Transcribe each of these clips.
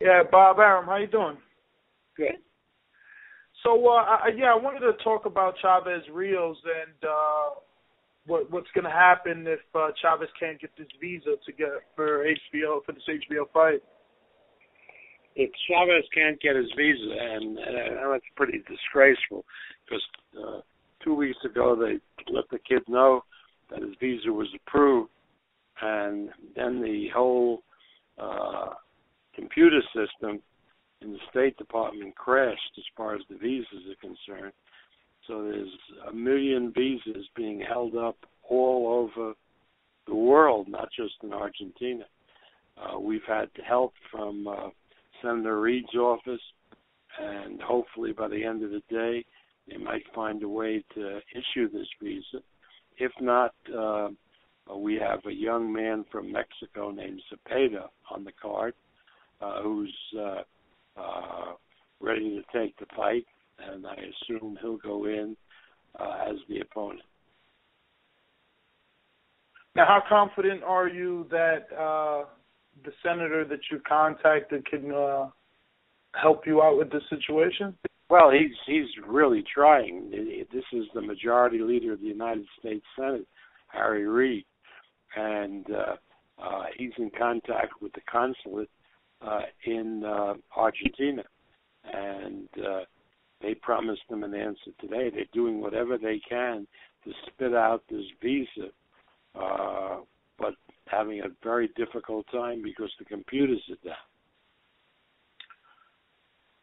Yeah, Bob Arum, how you doing? Good. So, I wanted to talk about Chavez Rios and what's going to happen if Chavez can't get this visa to get for this HBO fight. If Chavez can't get his visa, and that's pretty disgraceful, because 2 weeks ago they let the kid know that his visa was approved, and then the whole computer system in the State Department crashed as far as the visas are concerned. So there's 1 million visas being held up all over the world, not just in Argentina. We've had help from Senator Reid's office, and hopefully by the end of the day, they might find a way to issue this visa. If not, we have a young man from Mexico named Cepeda on the card, who's ready to take the fight, and I assume he'll go in as the opponent. Now, how confident are you that the senator that you contacted can help you out with this situation? Well, he's really trying. This is the majority leader of the United States Senate, Harry Reid, and he's in contact with the consulate in Argentina, and they promised him an answer today. They're doing whatever they can to spit out this visa, but having a very difficult time because the computers are down.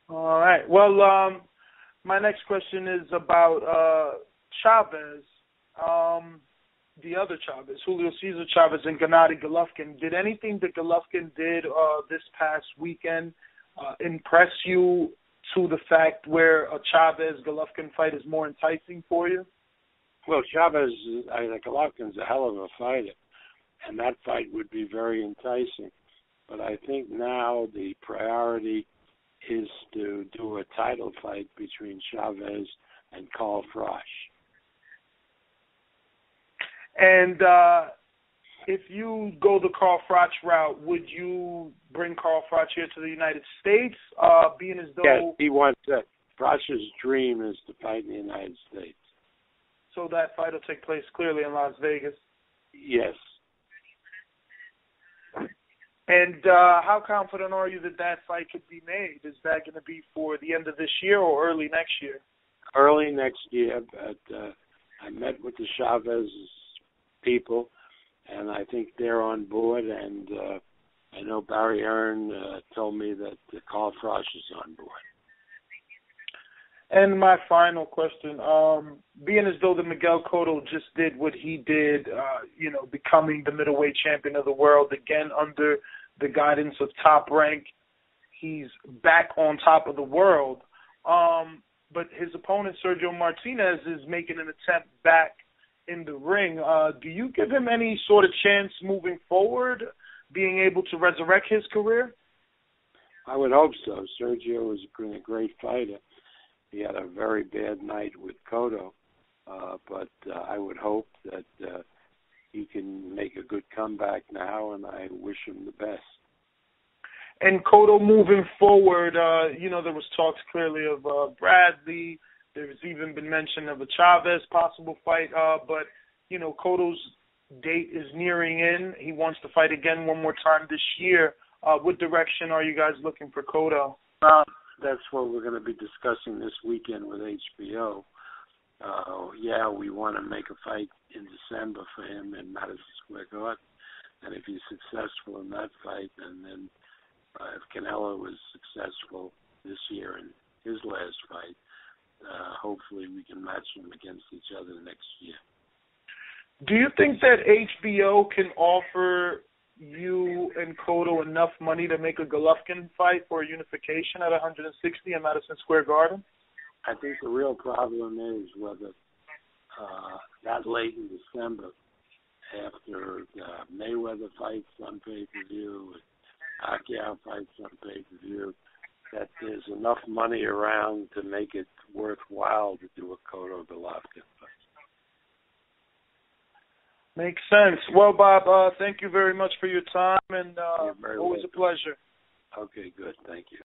All right. Well, my next question is about Chavez, the other Chavez, Julio Cesar Chavez and Gennady Golovkin. Did anything that Golovkin did this past weekend impress you to the fact where a Chavez-Golovkin fight is more enticing for you? Well, Golovkin's a hell of a fighter, and that fight would be very enticing. But I think now the priority is to do a title fight between Chavez and Carl Froch. And if you go the Carl Froch route, would you bring Carl Froch here to the United States, being as though... Yes, he wants that. Froch's dream is to fight in the United States. So that fight will take place clearly in Las Vegas? Yes. And how confident are you that that fight could be made? Is that going to be for the end of this year or early next year? Early next year, but I met with the Chavez people, and I think they're on board, and I know Barry Earn told me that Carl Froch is on board. And my final question, being as though the Miguel Cotto just did what he did, becoming the middleweight champion of the world, again under the guidance of Top Rank, he's back on top of the world. But his opponent, Sergio Martinez, is making an attempt back in the ring. Do you give him any sort of chance moving forward, being able to resurrect his career? I would hope so. Sergio is a great fighter. He had a very bad night with Cotto, but I would hope that he can make a good comeback now, and I wish him the best. And Cotto moving forward, there was talks clearly of Bradley. There's even been mention of a Chavez possible fight, but, Cotto's date is nearing in. He wants to fight again one more time this year. What direction are you guys looking for Cotto? That's what we're going to be discussing this weekend with HBO. We want to make a fight in December for him in Madison Square Garden. And if he's successful in that fight, and then if Canelo was successful this year in his last fight, hopefully we can match them against each other next year. Do you think that HBO can offer you and Cotto enough money to make a Golovkin fight for a unification at 160 in Madison Square Garden? I think the real problem is whether that late in December, after Mayweather fights on pay-per-view, Pacquiao fights on pay-per-view, that there's enough money around to make it worthwhile to do a Cotto-Golovkin fight. Makes sense. Well, Bob, thank you very much for your time, and always welcome. a pleasure. Okay, good. Thank you.